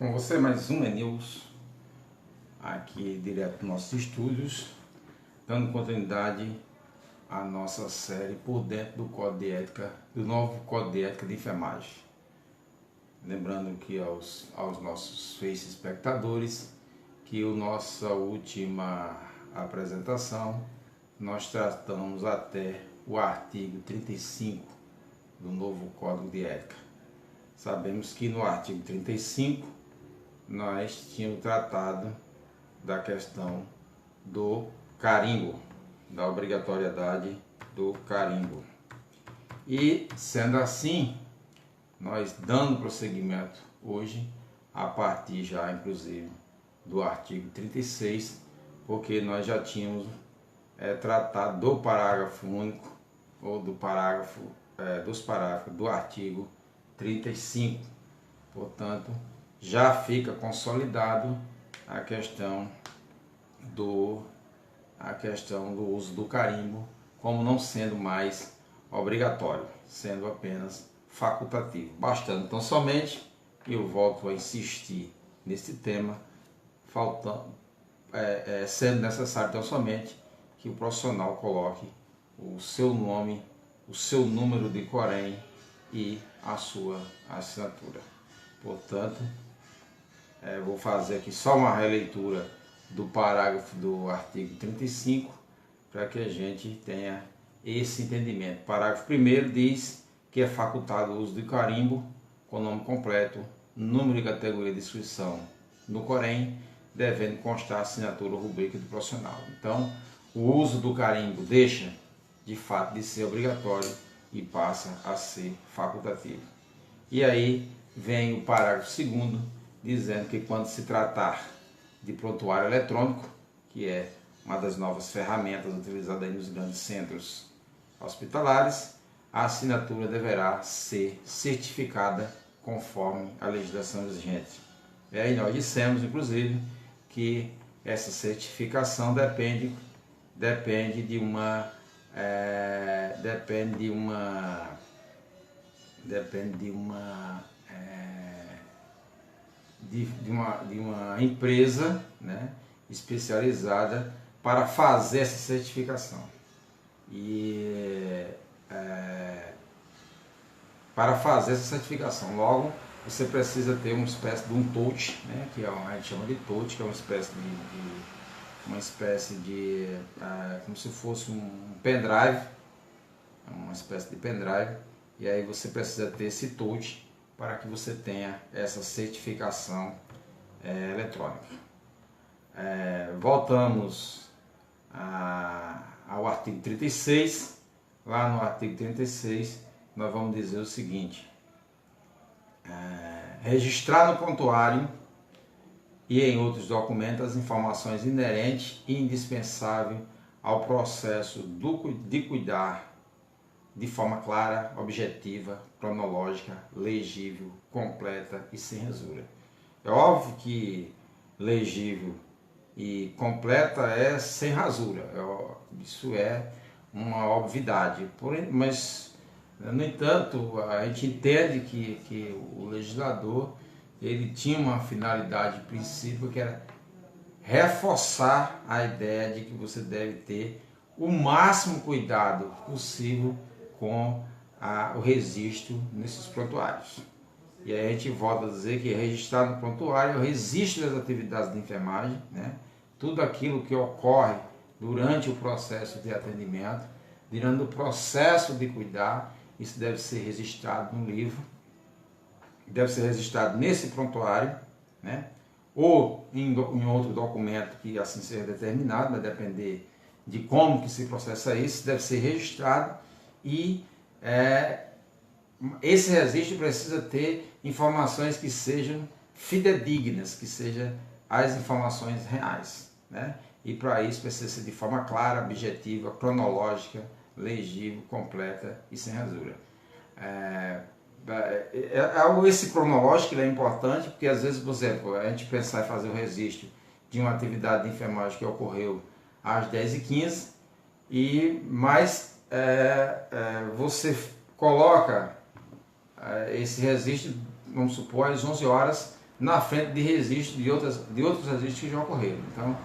Com você mais um News, aqui direto dos nossos estúdios, dando continuidade à nossa série por dentro do Código de Ética, do novo Código de Ética de Enfermagem. Lembrando que aos nossos Face espectadores, que a nossa última apresentação, nós tratamos até o artigo 35 do novo Código de Ética. Sabemos que no artigo 35 nós tínhamos tratado da questão do carimbo, da obrigatoriedade do carimbo. E, sendo assim, nós dando prosseguimento hoje, a partir já, inclusive, do artigo 36, porque nós já tínhamos tratado do parágrafo único, ou do parágrafo, dos parágrafos do artigo 35. Portanto, já fica consolidado a questão do uso do carimbo como não sendo mais obrigatório, sendo apenas facultativo, bastando então somente, e eu volto a insistir nesse tema, sendo necessário então somente que o profissional coloque o seu nome, o seu número de Corém e a sua assinatura. Portanto, vou fazer aqui só uma releitura do parágrafo do artigo 35 para que a gente tenha esse entendimento. Parágrafo 1º diz que é facultado o uso do carimbo com nome completo, número e categoria de inscrição no Corém, devendo constar a assinatura ou rubrica do profissional. Então, o uso do carimbo deixa de fato de ser obrigatório e passa a ser facultativo. E aí vem o parágrafo 2º, dizendo que quando se tratar de prontuário eletrônico, que é uma das novas ferramentas utilizadas aí nos grandes centros hospitalares, a assinatura deverá ser certificada conforme a legislação exigente. E aí nós dissemos, inclusive, que essa certificação depende de uma empresa, né, especializada para fazer essa certificação. E para fazer essa certificação, logo você precisa ter uma espécie de um touch, né, que a gente chama de touch, que é uma espécie de como se fosse um pendrive, uma espécie de pendrive, e aí você precisa ter esse touch para que você tenha essa certificação eletrônica. Voltamos ao artigo 36. Lá no artigo 36 nós vamos dizer o seguinte: registrar no prontuário e em outros documentos as informações inerentes e indispensáveis ao processo de cuidar de forma clara, objetiva, cronológica, legível, completa e sem rasura. É óbvio que legível e completa é sem rasura, isso é uma obviedade, mas, no entanto, a gente entende que o legislador ele tinha uma finalidade, princípio, que era reforçar a ideia de que você deve ter o máximo cuidado possível com o registro nesses prontuários. E aí a gente volta a dizer que registrar no prontuário é o registro das atividades de enfermagem, né? Tudo aquilo que ocorre durante o processo de atendimento, durante o processo de cuidar, isso deve ser registrado no livro, deve ser registrado nesse prontuário, né? Ou em outro documento que assim seja determinado, vai depender de como que se processa isso, deve ser registrado. E esse registro precisa ter informações que sejam fidedignas, que sejam as informações reais, né? E para isso precisa ser de forma clara, objetiva, cronológica, legível, completa e sem rasura. Esse cronológico ele é importante porque às vezes, por exemplo, a gente pensar em fazer o registro de uma atividade de enfermagem que ocorreu às 10h15, mas você coloca esse registro, vamos supor, às 11 horas na frente de registros, de outros registros que já ocorreram. Então,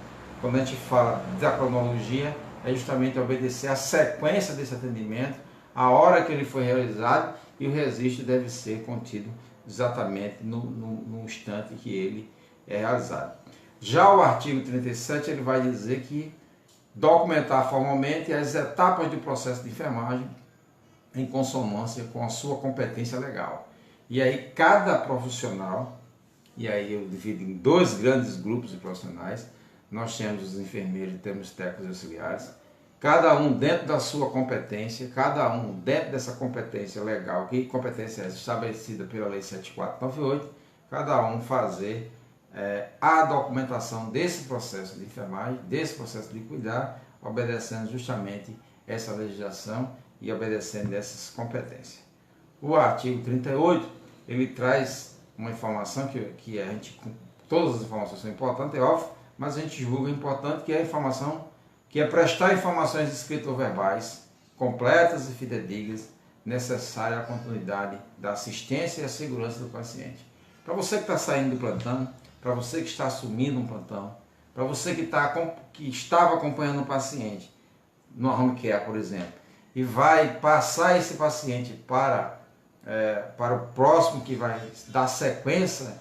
quando a gente fala da cronologia, é justamente obedecer a sequência desse atendimento, a hora que ele foi realizado, e o registro deve ser contido exatamente no instante que ele é realizado. Já o artigo 37, ele vai dizer que documentar formalmente as etapas do processo de enfermagem em consonância com a sua competência legal. E aí cada profissional, e aí eu divido em dois grandes grupos de profissionais, nós temos os enfermeiros e temos os técnicos auxiliares, cada um dentro da sua competência, cada um dentro dessa competência legal, que competência é estabelecida pela Lei 7498, cada um fazer a documentação desse processo de enfermagem, desse processo de cuidar, obedecendo justamente essa legislação e obedecendo essas competências. O artigo 38, ele traz uma informação que a gente, todas as informações são importantes, é óbvio, mas a gente julga importante que é a informação, que é prestar informações escritas ou verbais, completas e fidedignas, necessárias à continuidade da assistência e à segurança do paciente. Para você que está saindo do plantão, para você que está assumindo um plantão, para você que estava acompanhando um paciente no home care, por exemplo, e vai passar esse paciente para o próximo que vai dar sequência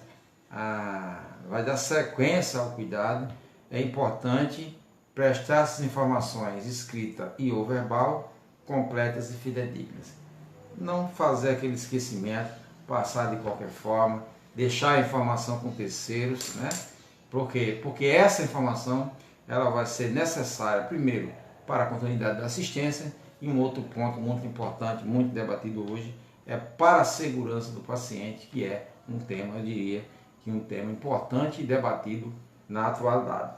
ao cuidado, é importante prestar essas informações escrita e ou verbal, completas e fidedignas. Não fazer aquele esquecimento, passar de qualquer forma, deixar a informação com terceiros, né? Por quê? Porque essa informação ela vai ser necessária, primeiro, para a continuidade da assistência, e um outro ponto muito importante, muito debatido hoje, é para a segurança do paciente, que é um tema, eu diria, que um tema importante e debatido na atualidade.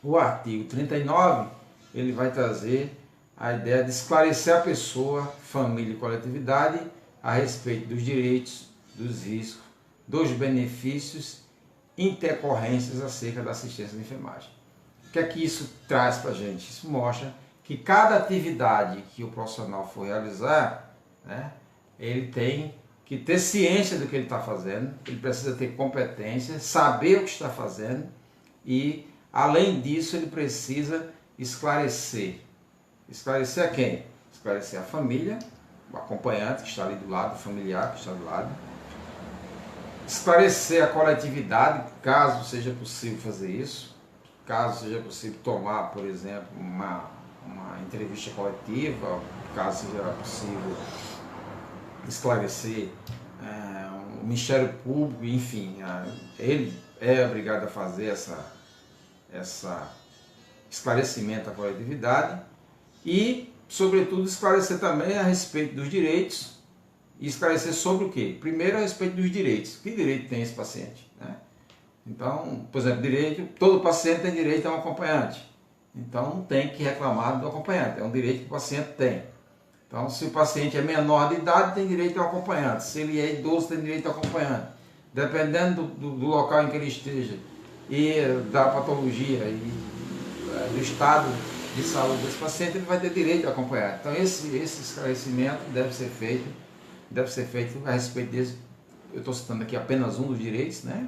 O artigo 39, ele vai trazer a ideia de esclarecer a pessoa, família e coletividade a respeito dos direitos, dos riscos, dos benefícios, intercorrências acerca da assistência de enfermagem. O que é que isso traz para a gente? Isso mostra que cada atividade que o profissional for realizar, né, ele tem que ter ciência do que ele está fazendo, ele precisa ter competência, saber o que está fazendo e, além disso, ele precisa esclarecer. Esclarecer a quem? Esclarecer a família, o acompanhante que está ali do lado, o familiar que está do lado. Esclarecer a coletividade, caso seja possível fazer isso, caso seja possível tomar, por exemplo, uma entrevista coletiva, caso seja possível esclarecer o Ministério Público, enfim, ele é obrigado a fazer essa esclarecimento à coletividade e, sobretudo, esclarecer também a respeito dos direitos e esclarecer sobre o quê? Primeiro, a respeito dos direitos. Que direito tem esse paciente? Né? Então, por exemplo, todo paciente tem direito a um acompanhante. Então, não tem que reclamar do acompanhante, é um direito que o paciente tem. Então, se o paciente é menor de idade, tem direito ao acompanhante. Se ele é idoso, tem direito ao acompanhante. Dependendo do local em que ele esteja e da patologia e do estado de saúde desse paciente, ele vai ter direito ao acompanhante. Então, esse esclarecimento deve ser feito a respeito desse. Eu estou citando aqui apenas um dos direitos, né?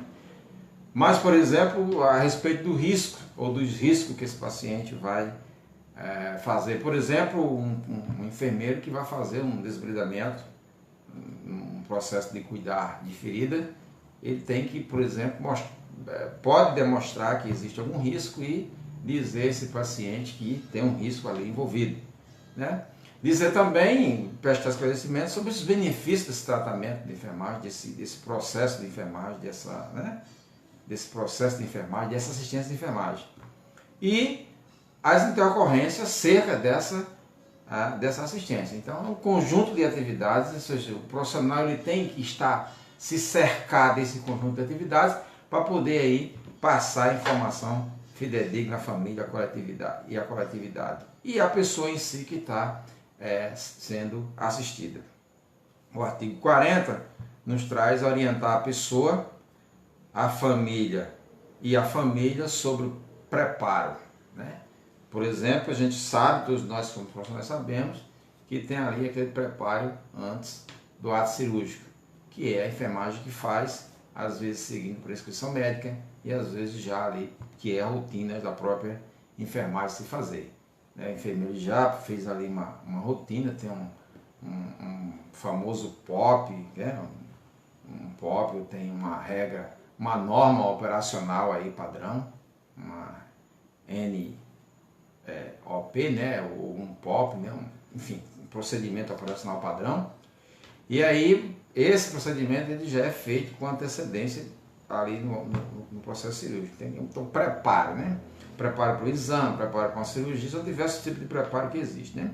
Mas, por exemplo, a respeito do risco, ou dos riscos que esse paciente vai fazer. Por exemplo, um enfermeiro que vai fazer um desbridamento, um processo de cuidar de ferida, ele tem que, por exemplo, pode demonstrar que existe algum risco e dizer a esse paciente que tem um risco ali envolvido, né? Dizer também, prestar esclarecimento sobre os benefícios desse tratamento de enfermagem, desse processo de enfermagem, desse processo de enfermagem, dessa assistência de enfermagem. E as intercorrências acerca dessa assistência. Então, é um conjunto de atividades, ou seja, o profissional ele tem que se cercar desse conjunto de atividades para poder aí passar a informação fidedigna à família, à coletividade. E a pessoa em si que está sendo assistida. O artigo 40 nos traz orientar a pessoa, a família e a família sobre o preparo, né? Por exemplo, a gente sabe, todos nós como profissionais sabemos, que tem ali aquele preparo antes do ato cirúrgico, que é a enfermagem que faz às vezes seguindo prescrição médica e às vezes já ali, que é a rotina da própria enfermagem se fazer. O enfermeiro já fez ali uma rotina, tem um famoso POP, né? Um POP tem uma regra, uma norma operacional aí padrão, uma NOP, né? Ou um POP, né? Enfim, um procedimento operacional padrão. E aí, esse procedimento ele já é feito com antecedência ali no processo cirúrgico. Então, preparo, né? Preparo para o exame, preparo para uma cirurgia, são diversos tipos de preparo que existem, né?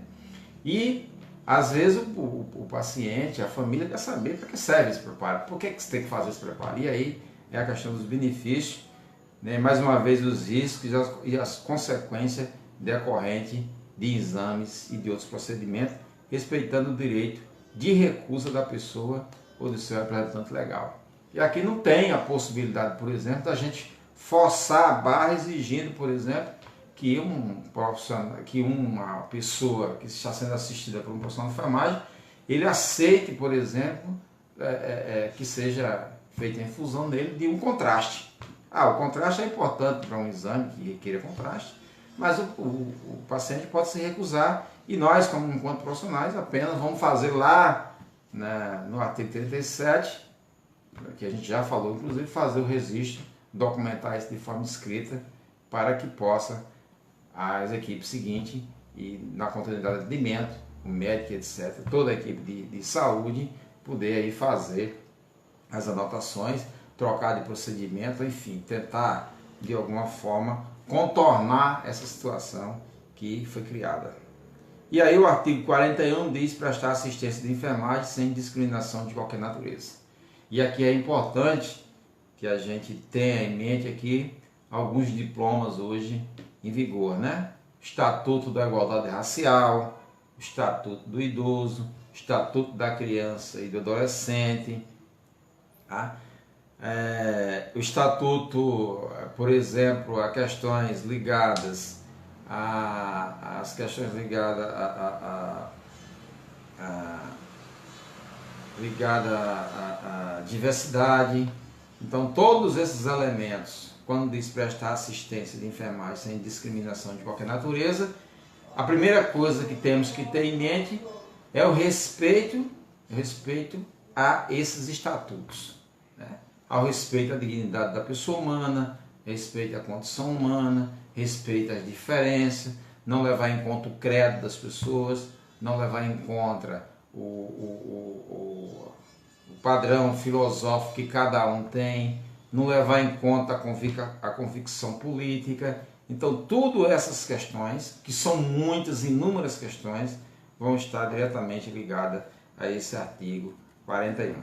E, às vezes, o paciente, a família quer saber para que serve esse preparo, por que você tem que fazer esse preparo. E aí é a questão dos benefícios, né? Mais uma vez, os riscos e as consequências decorrentes de exames e de outros procedimentos, respeitando o direito de recusa da pessoa ou do seu representante legal. E aqui não tem a possibilidade, por exemplo, da gente forçar a barra exigindo, por exemplo, que uma pessoa que está sendo assistida por um profissional de enfermagem, ele aceite, por exemplo, que seja feita a infusão nele de um contraste. O contraste é importante para um exame que requer contraste, mas o paciente pode se recusar e nós, como enquanto profissionais, apenas vamos fazer lá no artigo 37, que a gente já falou, inclusive, fazer o registro, documentar isso de forma escrita, para que possa as equipes seguintes, e na continuidade de atendimento, o médico, etc., toda a equipe de saúde, poder aí fazer as anotações, trocar de procedimento, enfim, tentar, de alguma forma, contornar essa situação que foi criada. E aí o artigo 41 diz prestar assistência de enfermagem sem discriminação de qualquer natureza. E aqui é importante que a gente tenha em mente aqui alguns diplomas hoje em vigor, né? Estatuto da Igualdade Racial, Estatuto do Idoso, Estatuto da Criança e do Adolescente, tá? O Estatuto, por exemplo, a questões ligadas as questões ligadas à diversidade. Então, todos esses elementos, quando diz prestar assistência de enfermagem sem discriminação de qualquer natureza, a primeira coisa que temos que ter em mente é o respeito a esses estatutos, né? Ao respeito à dignidade da pessoa humana, respeito à condição humana, respeito às diferenças, não levar em conta o credo das pessoas, não levar em conta o padrão filosófico que cada um tem, não levar em conta a convicção política. Então, todas essas questões, que são muitas, inúmeras questões, vão estar diretamente ligadas a esse artigo 41.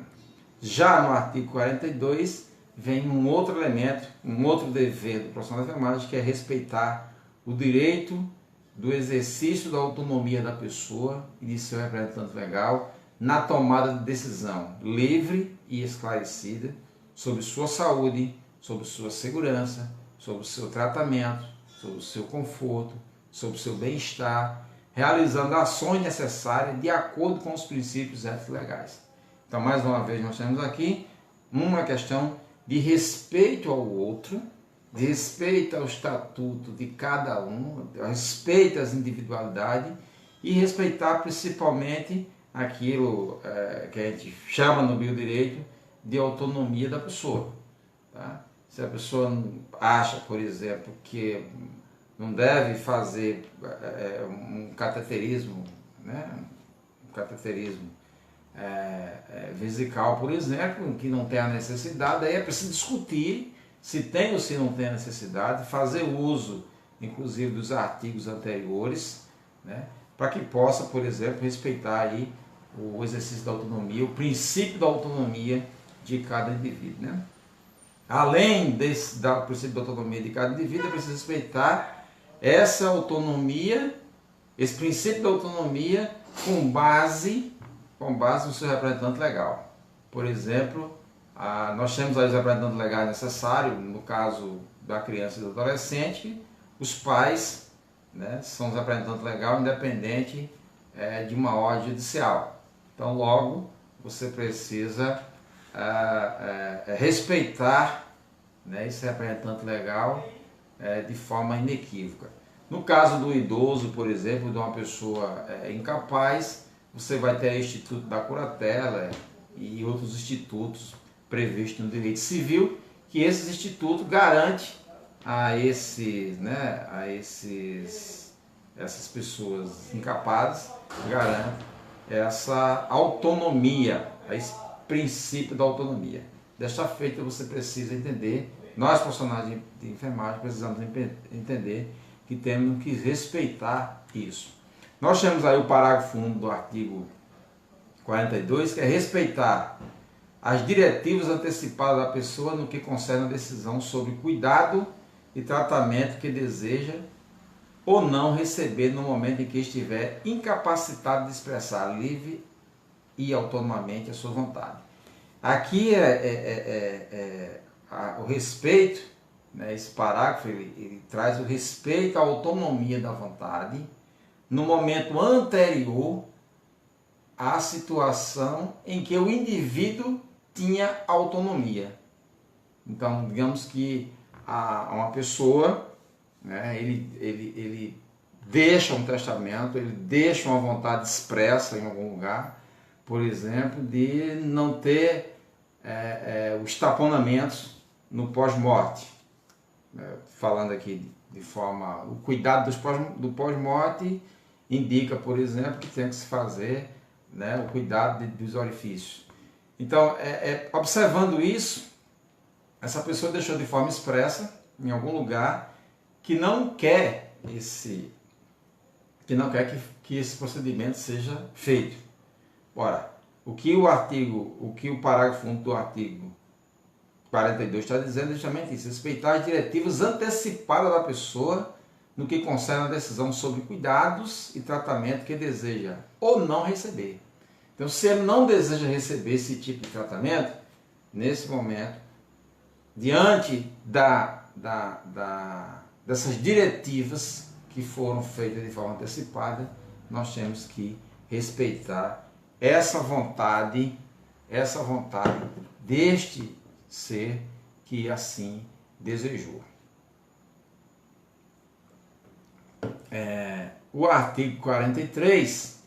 Já no artigo 42, vem um outro elemento, um outro dever do profissional de enfermagem, que é respeitar o direito do exercício da autonomia da pessoa e de seu representante legal na tomada de decisão livre e esclarecida sobre sua saúde, sobre sua segurança, sobre o seu tratamento, sobre o seu conforto, sobre o seu bem-estar, realizando ações necessárias de acordo com os princípios éticos legais. Então, mais uma vez, nós temos aqui uma questão de respeito ao outro, de respeito ao estatuto de cada um, respeito às individualidades e respeitar principalmente aquilo que a gente chama no biodireito de autonomia da pessoa. Tá? Se a pessoa acha, por exemplo, que não deve fazer um cateterismo, né? Um cateterismo vesical, por exemplo, que não tem a necessidade, aí é preciso discutir se tem ou se não tem a necessidade, fazer uso, inclusive, dos artigos anteriores, né? Para que possa, por exemplo, respeitar aí o exercício da autonomia, o princípio da autonomia de cada indivíduo, né? Além do princípio da autonomia de cada indivíduo, é preciso respeitar essa autonomia, esse princípio da autonomia com base no seu representante legal. Por exemplo, nós temos aí os representantes legais necessários, no caso da criança e do adolescente, os pais, né, são os representantes legais independente de uma ordem judicial. Então, logo, você precisa respeitar, né, esse representante legal de forma inequívoca. No caso do idoso, por exemplo, de uma pessoa incapaz, você vai ter o Instituto da Curatela e outros institutos previstos no direito civil, que esses institutos garantem a essas pessoas incapazes, garantem essa autonomia, esse princípio da autonomia. Desta feita, você precisa entender, nós profissionais de enfermagem precisamos entender que temos que respeitar isso. Nós temos aí o parágrafo 1 do artigo 42, que é respeitar as diretivas antecipadas da pessoa no que concerne a decisão sobre cuidado e tratamento que deseja ou não receber no momento em que estiver incapacitado de expressar livre e autonomamente a sua vontade. Aqui o respeito, né, esse parágrafo ele traz o respeito à autonomia da vontade no momento anterior à situação em que o indivíduo tinha autonomia. Então, digamos que uma pessoa, né, ele deixa um testamento, ele deixa uma vontade expressa em algum lugar, por exemplo, de não ter os taponamentos no pós-morte. Falando aqui de forma... O cuidado do pós-morte indica, por exemplo, que tem que se fazer, né, o cuidado dos orifícios. Então, observando isso, essa pessoa deixou de forma expressa, em algum lugar, que não quer que esse procedimento seja feito. Ora, o que o parágrafo 1 do artigo 42 está dizendo é justamente isso: respeitar as diretivas antecipadas da pessoa no que concerne a decisão sobre cuidados e tratamento que deseja ou não receber. Então, se ele não deseja receber esse tipo de tratamento, nesse momento, diante dessas diretivas que foram feitas de forma antecipada, nós temos que respeitar essa vontade deste ser que assim desejou. O artigo 43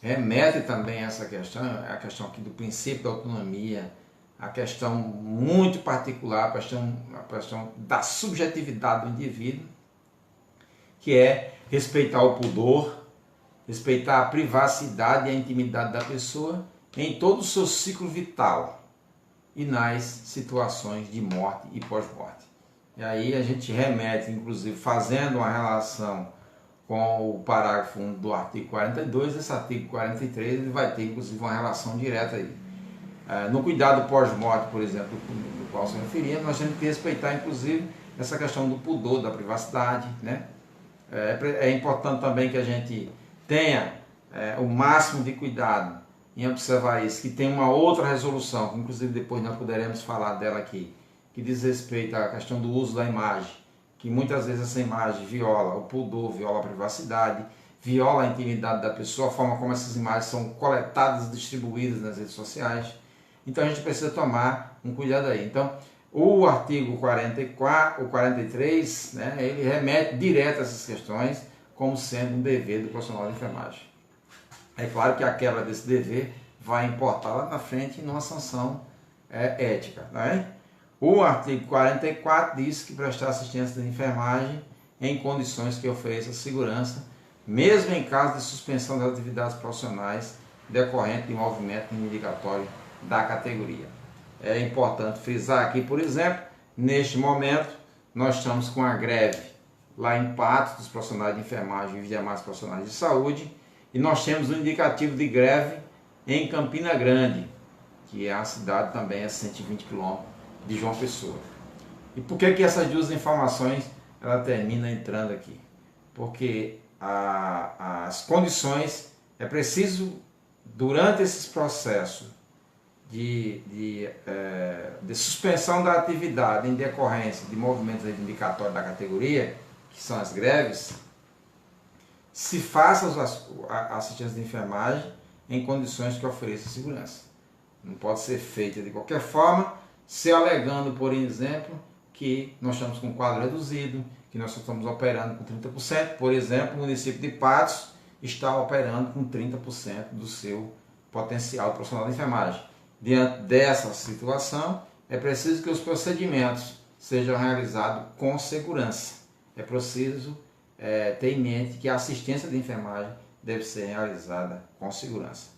remete também a essa questão, a questão aqui do princípio da autonomia, a questão muito particular, a questão da subjetividade do indivíduo, que é respeitar o pudor, respeitar a privacidade e a intimidade da pessoa em todo o seu ciclo vital e nas situações de morte e pós-morte. E aí a gente remete, inclusive, fazendo uma relação com o parágrafo 1 do artigo 42, esse artigo 43 ele vai ter, inclusive, uma relação direta aí. No cuidado pós-morte, por exemplo, do qual se referia, nós temos que respeitar, inclusive, essa questão do pudor, da privacidade, né? É importante também que a gente tenha o máximo de cuidado em observar isso, que tem uma outra resolução, que inclusive depois nós poderemos falar dela aqui, que diz respeito à questão do uso da imagem, que muitas vezes essa imagem viola o pudor, viola a privacidade, viola a intimidade da pessoa, a forma como essas imagens são coletadas e distribuídas nas redes sociais. Então a gente precisa tomar um cuidado aí. Então, o artigo 44, o 43, né, ele remete direto a essas questões como sendo um dever do profissional de enfermagem. É claro que a quebra desse dever vai importar lá na frente numa sanção ética. Né? O artigo 44 diz que prestar assistência de enfermagem em condições que ofereçam segurança, mesmo em caso de suspensão das atividades profissionais decorrente de movimento reivindicatório da categoria. É importante frisar aqui, por exemplo, neste momento nós estamos com a greve lá em Patos dos profissionais de enfermagem e demais profissionais de saúde, e nós temos um indicativo de greve em Campina Grande, que é a cidade também a 120 km de João Pessoa. E por que essas duas informações ela termina entrando aqui? Porque as condições, é preciso, durante esses processos de suspensão da atividade em decorrência de movimentos reivindicatórios da categoria, que são as greves, se faça a assistência de enfermagem em condições que ofereçam segurança. Não pode ser feita de qualquer forma, se alegando, por exemplo, que nós estamos com um quadro reduzido, que nós só estamos operando com 30%. Por exemplo, o município de Patos está operando com 30% do seu potencial profissional de enfermagem. Diante dessa situação, é preciso que os procedimentos sejam realizados com segurança. É preciso ter em mente que a assistência de enfermagem deve ser realizada com segurança.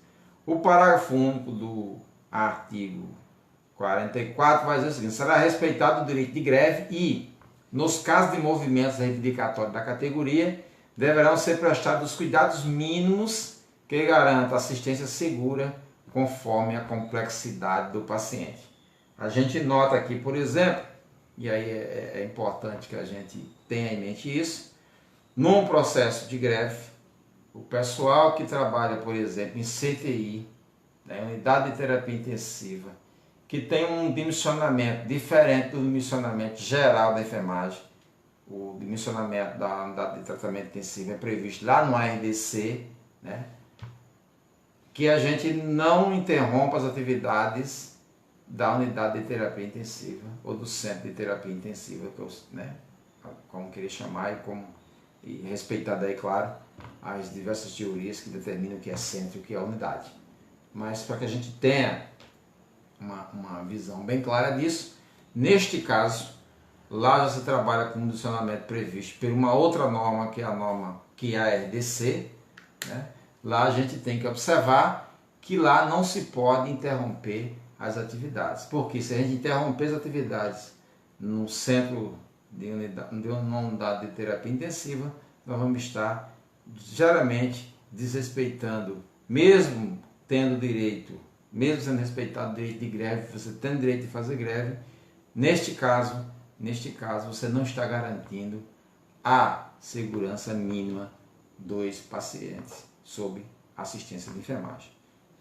O parágrafo único do artigo 44 vai dizer o seguinte: será respeitado o direito de greve e, nos casos de movimentos reivindicatórios da categoria, deverão ser prestados os cuidados mínimos que garantam assistência segura conforme a complexidade do paciente. A gente nota aqui, por exemplo, e aí é importante que a gente tenha em mente isso, num processo de greve, o pessoal que trabalha, por exemplo, em CTI, unidade de terapia intensiva, que tem um dimensionamento diferente do dimensionamento geral da enfermagem. O dimensionamento da unidade de tratamento intensivo é previsto lá no ARDC, que a gente não interrompa as atividades da unidade de terapia intensiva ou do centro de terapia intensiva, como querer chamar e respeitar daí, claro, as diversas teorias que determinam o que é centro e o que é unidade. Mas para que a gente tenha uma visão bem clara disso, neste caso, lá já se trabalha com um condicionamento previsto por uma outra norma, que é a norma que é a RDC. Lá a gente tem que observar que lá não se pode interromper as atividades, porque se a gente interromper as atividades no centro de uma unidade de terapia intensiva, nós vamos estar geralmente desrespeitando, mesmo tendo direito, mesmo sendo respeitado o direito de greve, você tendo direito de fazer greve, neste caso você não está garantindo a segurança mínima dos pacientes sob assistência de enfermagem.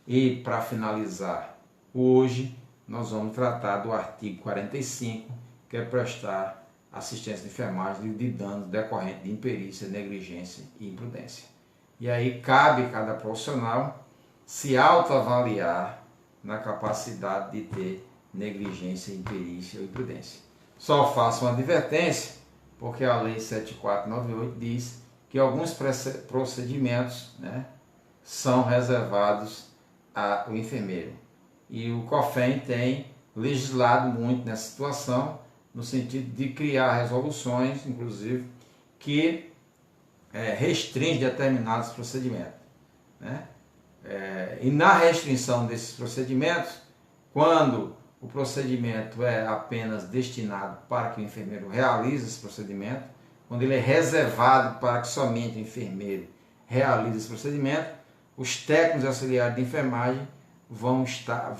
E para finalizar, hoje nós vamos tratar do artigo 45, que é prestar assistência de enfermagem de danos decorrentes de imperícia, negligência e imprudência. E aí cabe a cada profissional se autoavaliar na capacidade de ter negligência, imperícia ou imprudência. Só faço uma advertência, porque a Lei 7498 diz que alguns procedimentos são reservados ao enfermeiro. E o COFEM tem legislado muito nessa situação, no sentido de criar resoluções, inclusive, que restringem determinados procedimentos. E na restrição desses procedimentos, quando o procedimento é apenas destinado para que o enfermeiro realize esse procedimento, quando ele é reservado para que somente o enfermeiro realize esse procedimento, os técnicos auxiliares de enfermagem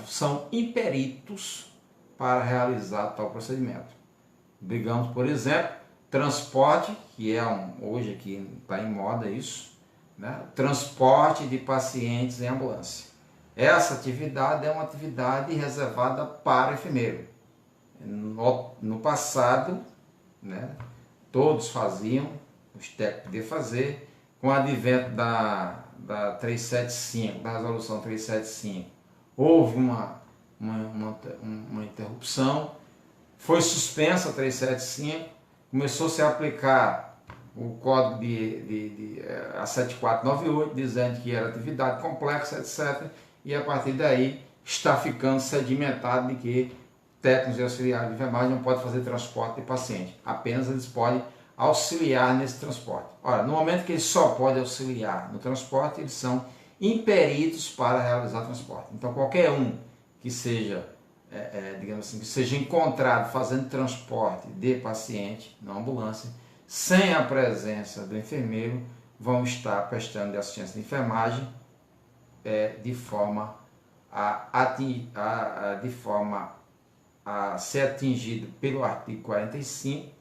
são imperitos para realizar tal procedimento. Digamos, por exemplo, transporte, que hoje aqui está em moda isso, transporte de pacientes em ambulância. Essa atividade é uma atividade reservada para o enfermeiro. No passado, todos faziam, os técnicos podiam fazer, com o advento da 375, da resolução 375, houve uma interrupção, foi suspensa a 375, começou -se a aplicar o código a 7498, dizendo que era atividade complexa, etc. E a partir daí está ficando sedimentado de que técnicos e auxiliares de enfermagem não podem fazer transporte de paciente, apenas eles podem auxiliar nesse transporte. Ora, no momento que eles só podem auxiliar no transporte, eles são imperitos para realizar o transporte. Então qualquer um que seja, digamos assim, que seja encontrado fazendo transporte de paciente na ambulância, sem a presença do enfermeiro, vão estar prestando de assistência de enfermagem de forma a ser atingido pelo artigo 45,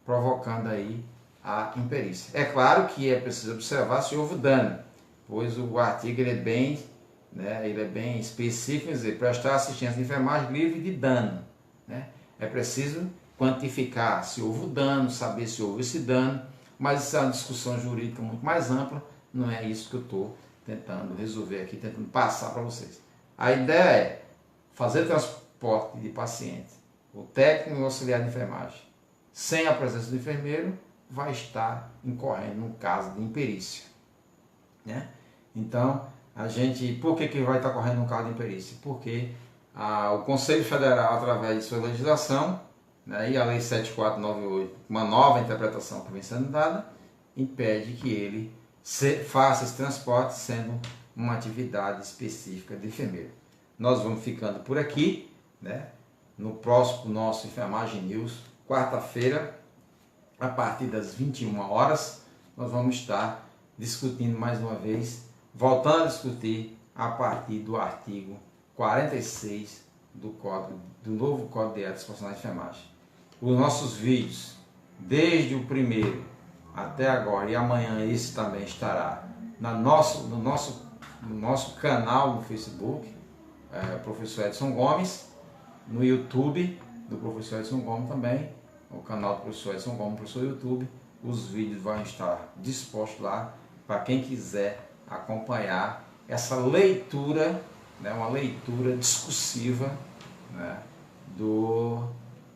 provocando aí a imperícia. É claro que é preciso observar se houve dano, pois o artigo ele é bem específico, dizer, prestar assistência de enfermagem livre de dano. É preciso quantificar se houve dano, saber se houve esse dano, mas isso é uma discussão jurídica muito mais ampla, não é isso que eu estou tentando resolver aqui, tentando passar para vocês. A ideia é fazer transporte de paciente. O técnico e o auxiliar de enfermagem, sem a presença do enfermeiro, vai estar incorrendo num caso de imperícia, né? Então, por que vai estar correndo um caso de imperícia? Porque o Conselho Federal, através de sua legislação, né, e a Lei 7498, uma nova interpretação que vem sendo dada, impede que ele faça esse transporte sendo uma atividade específica de enfermeiro. Nós vamos ficando por aqui, né? No próximo nosso Enfermagem News, quarta-feira, a partir das 21 horas, nós vamos estar discutindo mais uma vez, voltando a discutir a partir do artigo 46 do novo Código de Ética dos Profissionais de Enfermagem. Os nossos vídeos, desde o primeiro até agora, e amanhã esse também estará no nosso canal no Facebook, Professor Edson Gomes, no YouTube do Professor Edson Gomes também, o canal do Professor Edson Gomes, professor YouTube. Os vídeos vão estar dispostos lá para quem quiser acompanhar essa leitura, né, uma leitura discursiva, né, do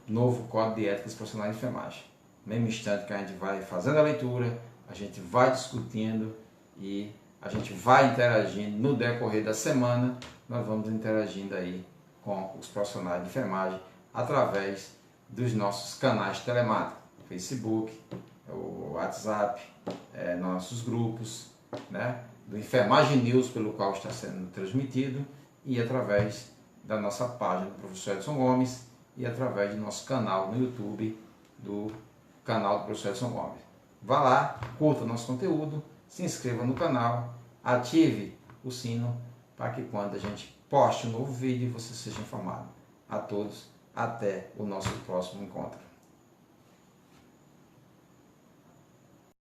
novo Código de Ética dos Profissionais de Enfermagem. No mesmo instante que a gente vai fazendo a leitura, a gente vai discutindo e a gente vai interagindo no decorrer da semana. Nós vamos interagindo aí com os profissionais de enfermagem através dos nossos canais telemáticos, Facebook, o WhatsApp, nossos grupos, né, do Enfermagem News, pelo qual está sendo transmitido, e através da nossa página do Professor Edson Gomes e através do nosso canal no YouTube, do canal do Professor Edson Gomes. Vá lá, curta nosso conteúdo, se inscreva no canal, ative o sino para que quando a gente poste um novo vídeo você seja informado. A todos, até o nosso próximo encontro.